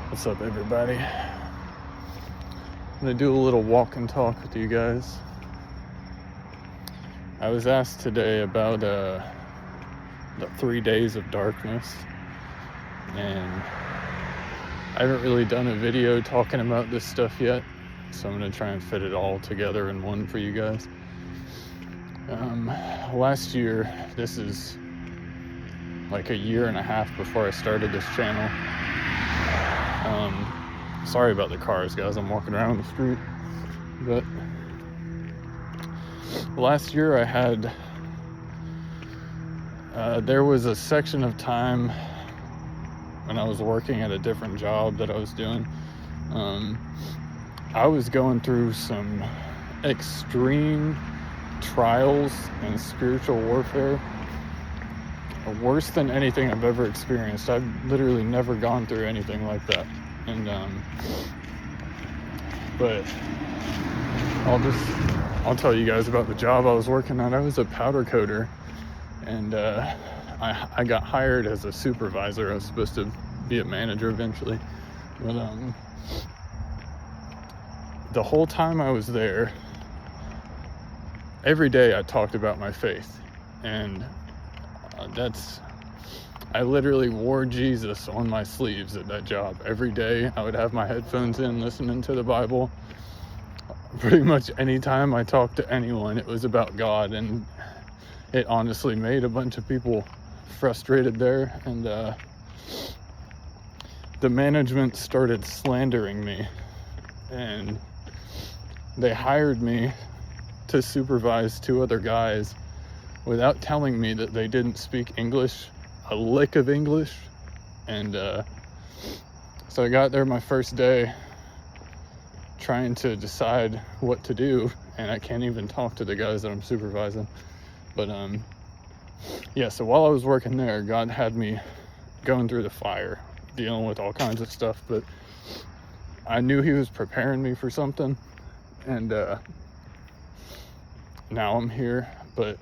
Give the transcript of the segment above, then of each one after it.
What's up, everybody? I'm gonna do a little walk and talk with you guys. I was asked today about the 3 days of darkness, and I haven't really done a video talking about this stuff yet, so I'm gonna try and fit it all together in one for you guys. Last year, this is like a year and a half before I started this channel. Sorry about the cars, guys. I'm walking around the street. But last year I had, there was a section of time when I was working at a different job that I was doing. I was going through some extreme trials and spiritual warfare, worse than anything I've ever experienced. I've literally never gone through anything like that. And but I'll tell you guys about the job I was working at. I was a powder coater, and I got hired as a supervisor. I was supposed to be a manager eventually, but the whole time I was there, every day I talked about my faith, and I literally wore Jesus on my sleeves at that job. Every day I would have my headphones in, listening to the Bible. Pretty much any time I talked to anyone, it was about God, and it honestly made a bunch of people frustrated there. And the management started slandering me, and they hired me to supervise 2 other guys without telling me that they didn't speak English, a lick of English. And so I got there my first day trying to decide what to do, and I can't even talk to the guys that I'm supervising. But yeah, so while I was working there, God had me going through the fire, dealing with all kinds of stuff, but I knew he was preparing me for something, and now I'm here. But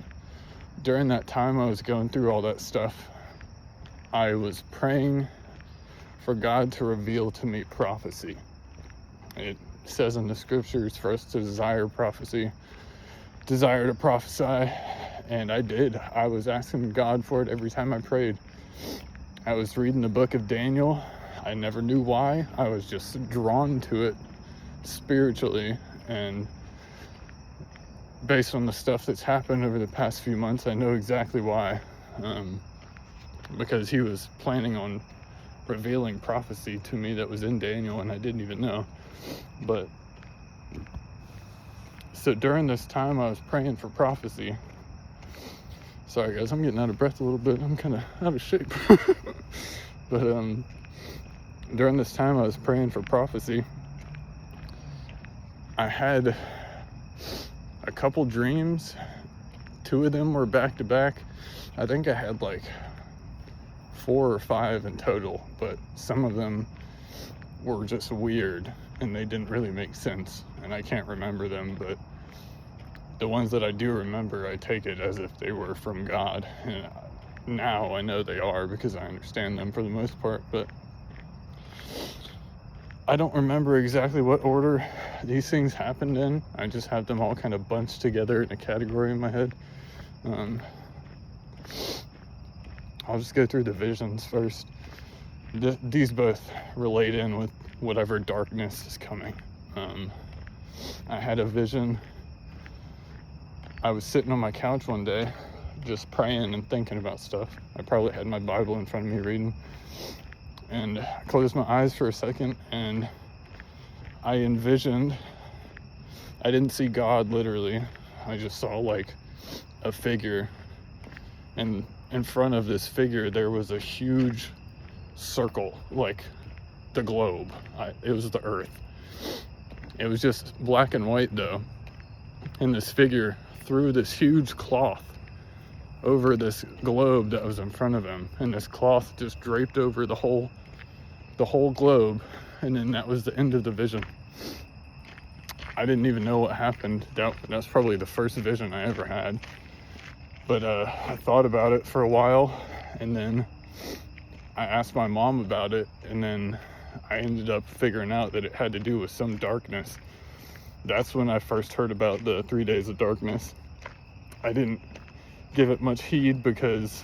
during that time I was going through all that stuff, I was praying for God to reveal to me prophecy. It says in the scriptures for us to desire prophecy, desire to prophesy, and I did. I was asking God for it every time I prayed. I was reading the book of Daniel. I never knew why. I was just drawn to it spiritually, and based on the stuff that's happened over the past few months, I know exactly why. Because he was planning on revealing prophecy to me that was in Daniel, and I didn't even know. But so during this time I was praying for prophecy. Sorry guys, I'm getting out of breath a little bit. I'm kind of out of shape. But during this time I was praying for prophecy, I had a couple dreams. 2 of them were back to back. I think I had like 4 or 5 in total, but some of them were just weird and they didn't really make sense, and I can't remember them. But the ones that I do remember, I take it as if they were from God, and now I know they are because I understand them for the most part. But I don't remember exactly what order these things happened in. I just have them all kind of bunched together in a category in my head. I'll just go through the visions first. These both relate in with whatever darkness is coming. I had a vision. I was sitting on my couch one day just praying and thinking about stuff. I probably had my Bible in front of me reading, and I closed my eyes for a second, and I envisioned, I didn't see God literally, I just saw like a figure, and in front of this figure there was a huge circle, like the globe. It was the earth. It was just black and white though, and this figure threw this huge cloth over this globe that was in front of him, and this cloth just draped over the whole globe, and then that was the end of the vision. I didn't even know what happened. That's probably the first vision I ever had. But I thought about it for a while, and then I asked my mom about it, and then I ended up figuring out that it had to do with some darkness. That's when I first heard about the 3 days of darkness. I didn't give it much heed because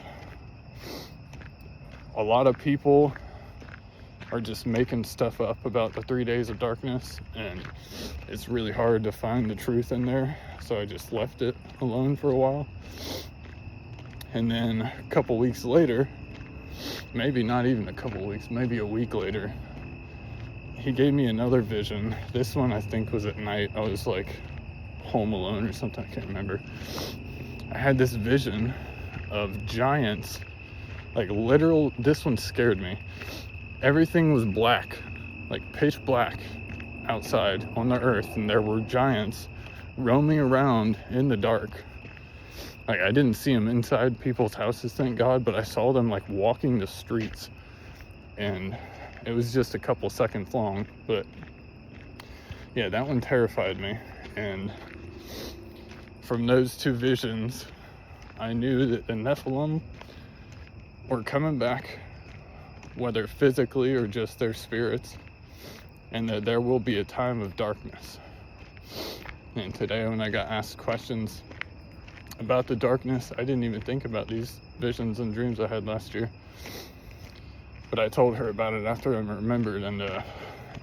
a lot of people are just making stuff up about the 3 days of darkness, and it's really hard to find the truth in there. So I just left it alone for a while. And then a couple weeks later, maybe not even a couple weeks, maybe a week later, he gave me another vision. This one I think was at night. I was like home alone or something, I can't remember. I had this vision of giants, like literal, this one scared me. Everything was black, like pitch black outside on the earth, and there were giants roaming around in the dark. Like, I didn't see them inside people's houses, thank God, but I saw them like walking the streets, and it was just a couple seconds long. But yeah, that one terrified me. And from those two visions, I knew that the Nephilim were coming back, whether physically or just their spirits, and that there will be a time of darkness. And today, when I got asked questions about the darkness, I didn't even think about these visions and dreams I had last year. But I told her about it after I remembered, and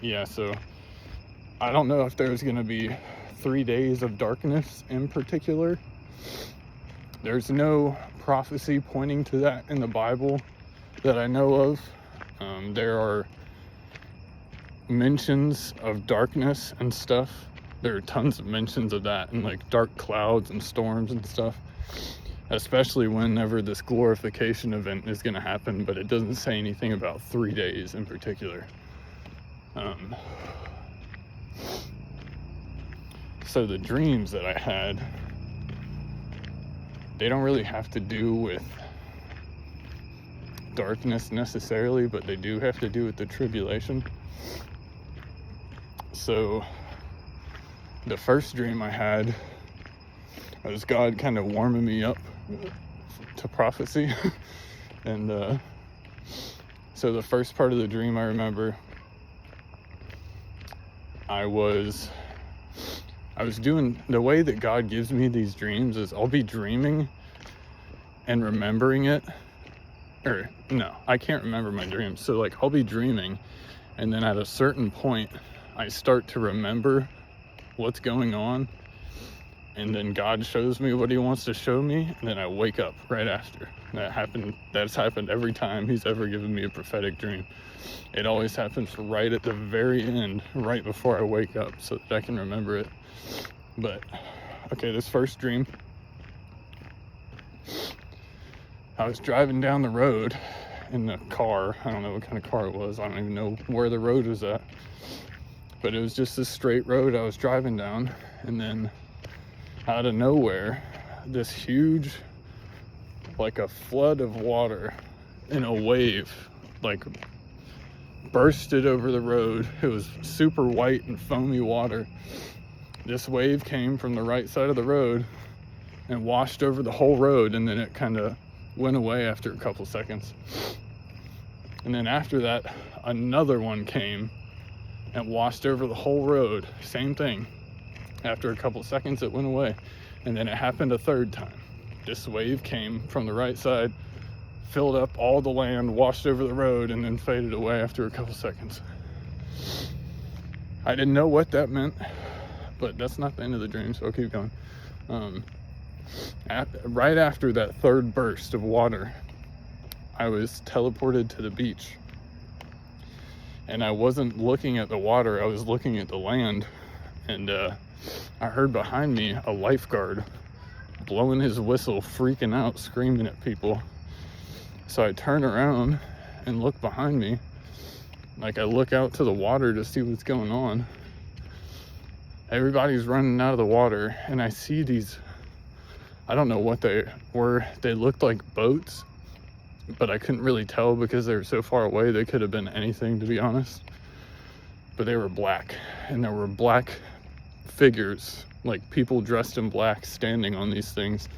yeah, so I don't know if there's going to be 3 days of darkness in particular. There's no prophecy pointing to that in the Bible that I know of. There are mentions of darkness and stuff. There are tons of mentions of that, and like dark clouds and storms and stuff, especially whenever this glorification event is going to happen, but it doesn't say anything about 3 days in particular. So the dreams that I had, they don't really have to do with darkness necessarily, but they do have to do with the tribulation. So the first dream I had was God kind of warming me up to prophecy. And so the first part of the dream I remember, I was doing, the way that God gives me these dreams is I'll be dreaming and remembering it. Or no, I can't remember my dreams. So like I'll be dreaming, and then at a certain point I start to remember what's going on, and then God shows me what he wants to show me, and then I wake up right after. That's happened every time he's ever given me a prophetic dream. It always happens right at the very end, right before I wake up, so that I can remember it. But okay, this first dream, I was driving down the road in the car. I don't know what kind of car it was. I don't even know where the road was at. But it was just this straight road I was driving down, and then out of nowhere, this huge, like a flood of water in a wave, like bursted over the road. It was super white and foamy water. This wave came from the right side of the road and washed over the whole road, and then it kind of went away after a couple seconds. And then after that, another one came and washed over the whole road. Same thing. After a couple seconds, it went away. And then it happened a third time. This wave came from the right side, filled up all the land, washed over the road, and then faded away after a couple seconds. I didn't know what that meant, but that's not the end of the dream, so I'll keep going. Right after that third burst of water, I was teleported to the beach. And I wasn't looking at the water, I was looking at the land. And I heard behind me a lifeguard blowing his whistle, freaking out, screaming at people. So I turn around and look behind me. Like, I look out to the water to see what's going on. Everybody's running out of the water, and I see these, I don't know what they were. They looked like boats, but I couldn't really tell because they were so far away. They could have been anything, to be honest. But they were black, and there were black figures, like people dressed in black, standing on these things.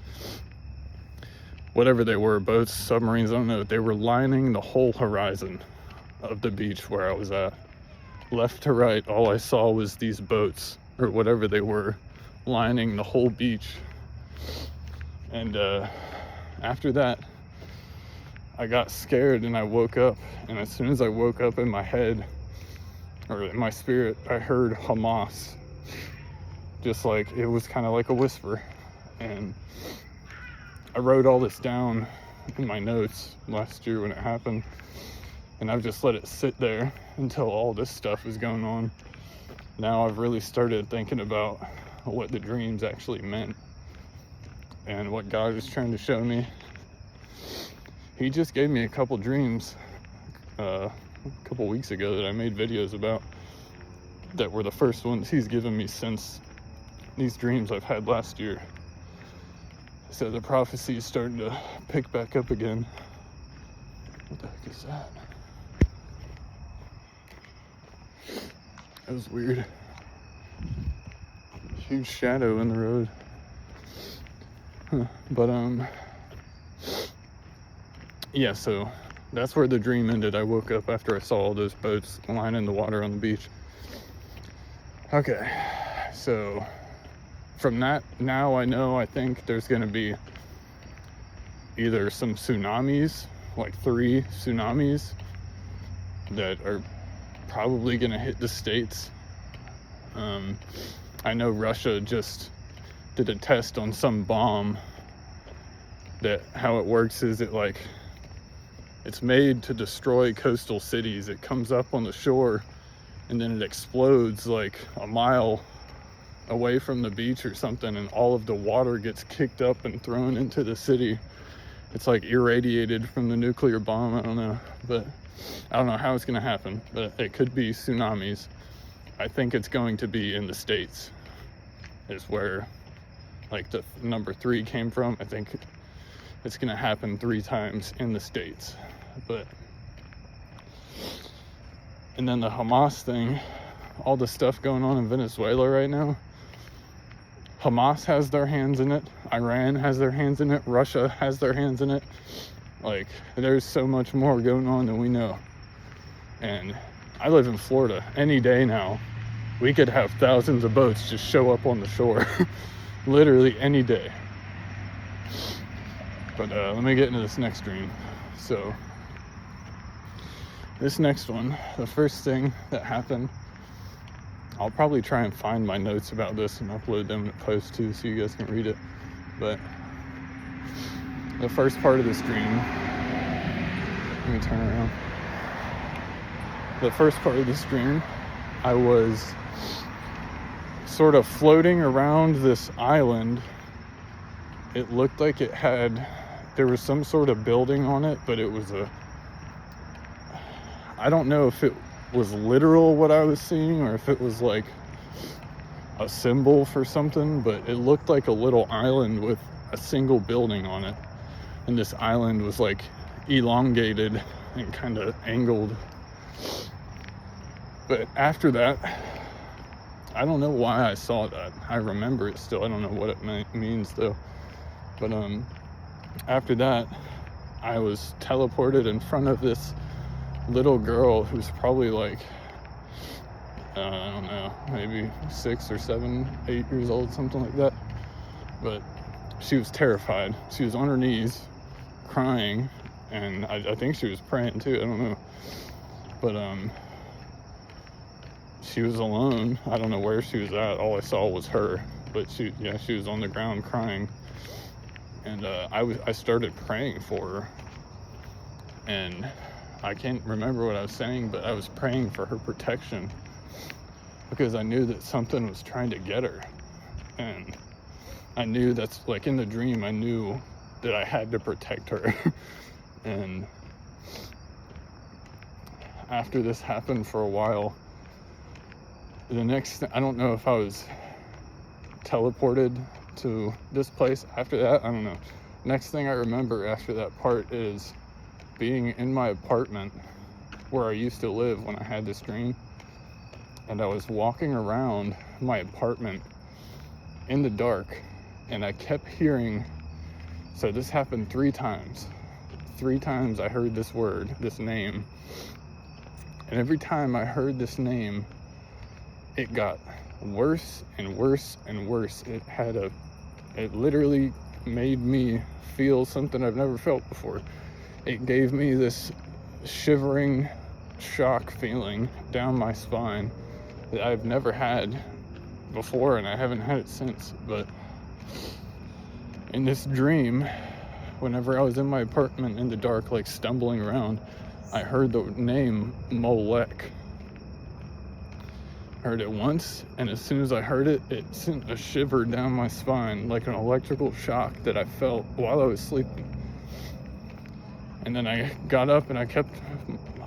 Whatever they were, boats, submarines, I don't know. They were lining the whole horizon. of the beach where I was at. Left to right, all I saw was these boats, or whatever they were, lining the whole beach. And after that, I got scared and I woke up. And as soon as I woke up, in my head, or in my spirit, I heard Hamas. Just like, it was kind of like a whisper. And I wrote all this down in my notes last year when it happened. And I've just let it sit there until all this stuff is going on. Now I've really started thinking about what the dreams actually meant and what God was trying to show me. He just gave me a couple dreams a couple weeks ago that I made videos about, that were the first ones he's given me since these dreams I've had last year. So the prophecy is starting to pick back up again. What the heck is that? That was weird. Huge shadow in the road. But yeah, so that's where the dream ended. I woke up after I saw all those boats lining the water on the beach. Okay, so from that, now I know, I think there's going to be either some tsunamis, like 3 tsunamis that are probably going to hit the States. I know Russia just did a test on some bomb that, how it works is it's made to destroy coastal cities. It comes up on the shore and then it explodes like a mile away from the beach or something, and all of the water gets kicked up and thrown into the city. It's like irradiated from the nuclear bomb. I don't know, but I don't know how it's going to happen, but it could be tsunamis. I think it's going to be in the States, is where like the number 3 came from. I think it's going to happen 3 times in the States. But, and then the Hamas thing, all the stuff going on in Venezuela right now, Hamas has their hands in it, Iran has their hands in it, Russia has their hands in it. Like, there's so much more going on than we know. And I live in Florida. Any day now, we could have thousands of boats just show up on the shore. Literally any day. But let me get into this next dream. So, this next one, the first thing that happened, I'll probably try and find my notes about this and upload them to post too, so you guys can read it. But the first part of this dream, let me turn around. The first part of this dream, I was sort of floating around this island. It looked like there was some sort of building on it, but it was I don't know if it was literal what I was seeing or if it was like a symbol for something, but it looked like a little island with a single building on it. And this island was like elongated and kind of angled. But after that, I don't know why I saw that. I remember it still. I don't know what it means though. But after that, I was teleported in front of this little girl who's probably like, I don't know, maybe 6 or 7, 8 years old, something like that. But she was terrified. She was on her knees, crying, and I think she was praying too. I don't know. But she was alone. I don't know where she was at. All I saw was her. But she was on the ground crying. And I started praying for her. And I can't remember what I was saying, but I was praying for her protection because I knew that something was trying to get her. And I knew that's like in the dream, I knew that I had to protect her. And after this happened for a while, the next thing, I don't know if I was teleported to this place after that. I don't know. Next thing I remember after that part is being in my apartment where I used to live when I had this dream. And I was walking around my apartment in the dark, and I kept hearing, so this happened 3 times. 3 times I heard this word, this name, And every time I heard this name, it got worse and worse and worse. It literally made me feel something I've never felt before. It gave me this shivering shock feeling down my spine that I've never had before, and I haven't had it since. But in this dream, whenever I was in my apartment in the dark, like stumbling around, I heard the name Molech. I heard it once, and as soon as I heard it, it sent a shiver down my spine, like an electrical shock that I felt while I was sleeping. And then I got up and I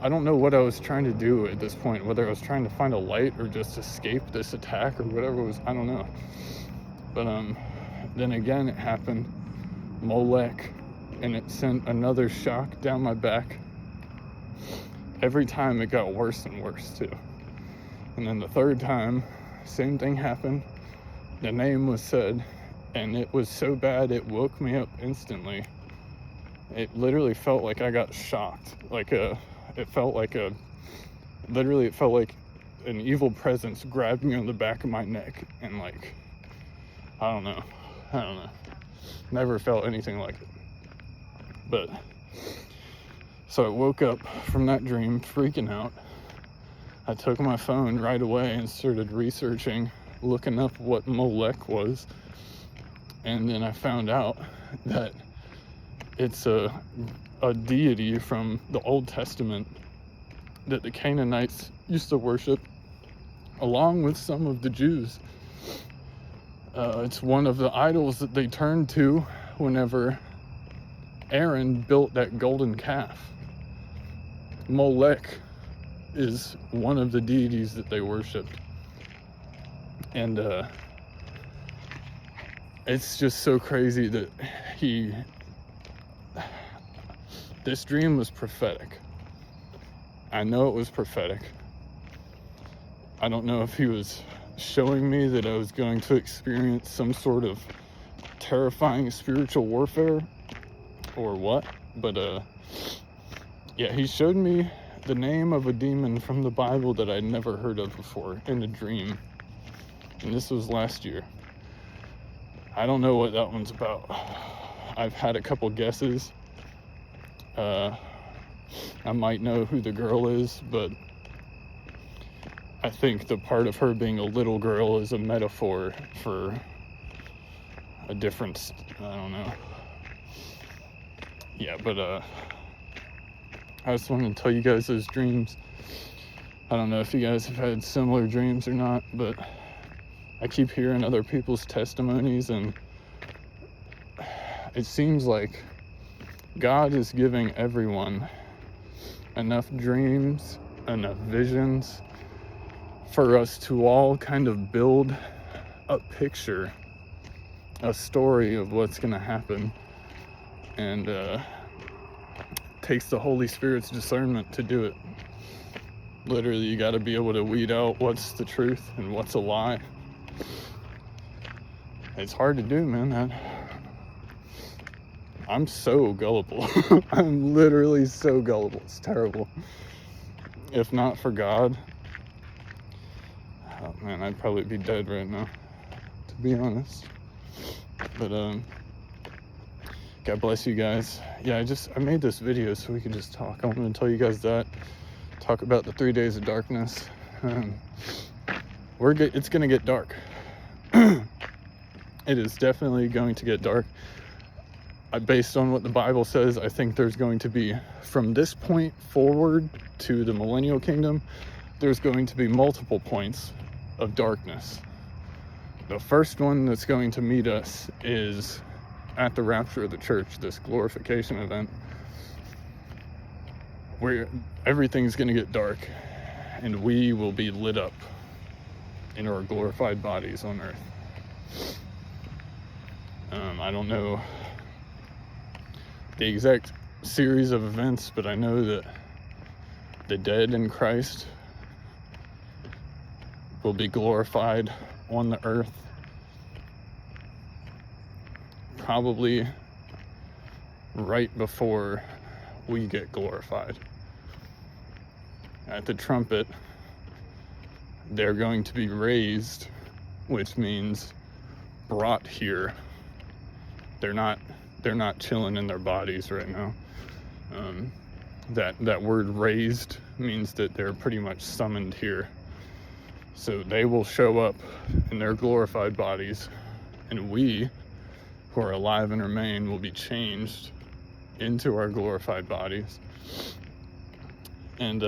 don't know what I was trying to do at this point, whether I was trying to find a light or just escape this attack or whatever it was, I don't know. But then again it happened, Molech, and it sent another shock down my back. Every time it got worse and worse too. And then the third time, same thing happened. The name was said, and it was so bad it woke me up instantly. It literally felt like I got shocked. It felt like an evil presence grabbed me on the back of my neck, and I don't know. Never felt anything like it. But so I woke up from that dream freaking out. I took my phone right away and started researching, looking up what Molech was. And then I found out that it's a deity from the Old Testament that the Canaanites used to worship, along with some of the Jews. It's one of the idols that they turned to whenever Aaron built that golden calf. Molech is one of the deities that they worshipped. And it's just so crazy that this dream was prophetic. I know it was prophetic. I don't know if he was showing me that I was going to experience some sort of terrifying spiritual warfare or what, but yeah, he showed me the name of a demon from the Bible that I'd never heard of before in a dream. And this was last year. I don't know what that one's about. I've had a couple guesses. I might know who the girl is, but I think the part of her being a little girl is a metaphor for a different, I don't know. Yeah, but I just wanted to tell you guys those dreams. I don't know if you guys have had similar dreams or not, but I keep hearing other people's testimonies, and it seems like God is giving everyone enough dreams, enough visions for us to all kind of build a picture, a story of what's going to happen. And takes the Holy Spirit's discernment to do it. Literally, you got to be able to weed out what's the truth and what's a lie. It's hard to do, man. I'm so gullible. I'm literally so gullible. It's terrible. If not for God, oh man, I'd probably be dead right now, to be honest. But God bless you guys. Yeah, I made this video so we could just talk. I want to tell you guys that. Talk about the 3 days of darkness. It's going to get dark. It is definitely going to get dark. Based on what the Bible says, I think there's going to be, from this point forward to the millennial kingdom, there's going to be multiple points of darkness. The first one that's going to meet us is at the rapture of the church, this glorification event, where everything's going to get dark and we will be lit up in our glorified bodies on earth. I don't know the exact series of events, but I know that the dead in Christ will be glorified on the earth, probably right before we get glorified. at the trumpet, they're going to be raised, which means brought here. They're not chilling in their bodies right now. That word raised means that they're pretty much summoned here. So they will show up in their glorified bodies, and we who are alive and remain will be changed into our glorified bodies. And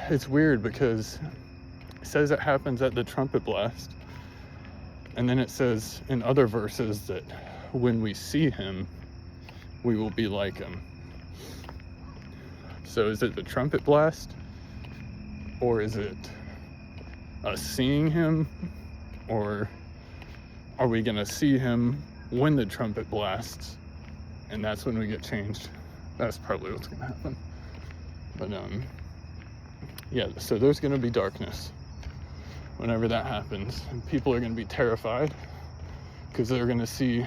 it's weird because it says it happens at the trumpet blast, and then it says in other verses that when we see him, we will be like him. So is it the trumpet blast, or is it us seeing him, or are we gonna see him when the trumpet blasts, and that's when we get changed? That's probably what's gonna happen. But yeah, so there's gonna be darkness whenever that happens, and people are gonna be terrified because they're gonna see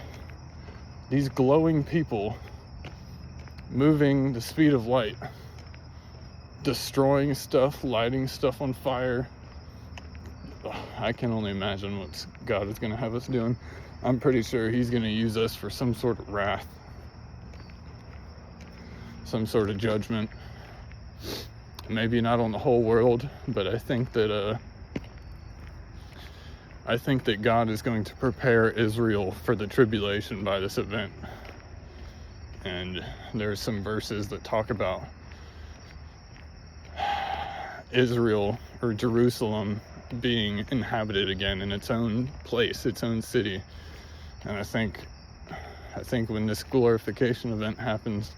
these glowing people moving the speed of light, destroying stuff, lighting stuff on fire. I can only imagine what God is going to have us doing. I'm pretty sure he's going to use us for some sort of wrath, some sort of judgment. Maybe not on the whole world, but I think that God is going to prepare Israel for the tribulation by this event. And there's some verses that talk about Israel or Jerusalem being inhabited again in its own place, its own city. And I think when this glorification event happens,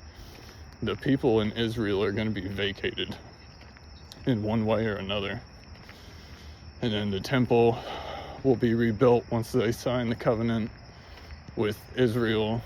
the people in Israel are going to be vacated in one way or another. And then the temple will be rebuilt once they sign the covenant with Israel